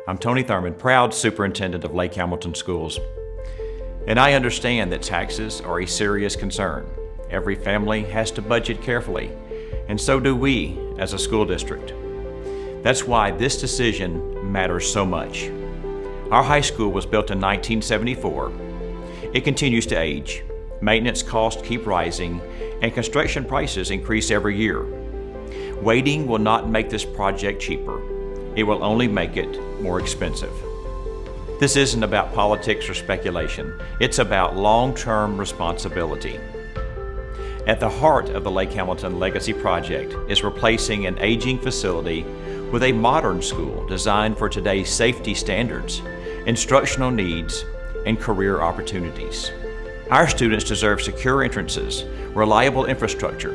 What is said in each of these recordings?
I'm Tony Thurman, proud superintendent of Lake Hamilton Schools. And I understand that taxes are a serious concern. Every family has to budget carefully, and so do we as a school district. That's why this decision matters so much. Our high school was built in 1974. It continues to age. Maintenance costs keep rising, and construction prices increase every year. Waiting will not make this project cheaper. It will only make it more expensive. This isn't about politics or speculation. It's about long-term responsibility. At the heart of the Lake Hamilton Legacy Project is replacing an aging facility with a modern school designed for today's safety standards, instructional needs, and career opportunities. Our students deserve secure entrances, reliable infrastructure,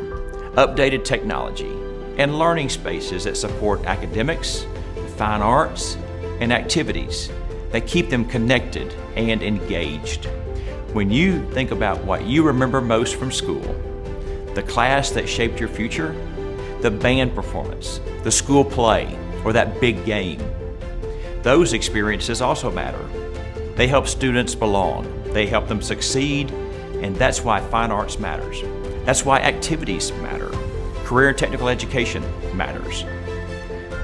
updated technology, and learning spaces that support academics, fine arts, and activities that keep them connected and engaged. When you think about what you remember most from school, the class that shaped your future, the band performance, the school play, or that big game, those experiences also matter. They help students belong, they help them succeed, and that's why fine arts matters. That's why activities matter. Career and technical education matters.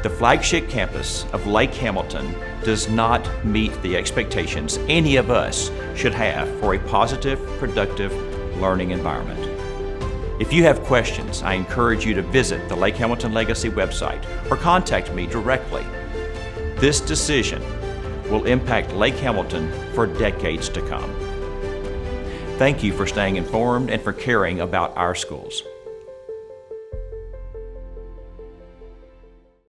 The flagship campus of Lake Hamilton does not meet the expectations any of us should have for a positive, productive learning environment. If you have questions, I encourage you to visit the Lake Hamilton Legacy website or contact me directly. This decision will impact Lake Hamilton for decades to come. Thank you for staying informed and for caring about our schools.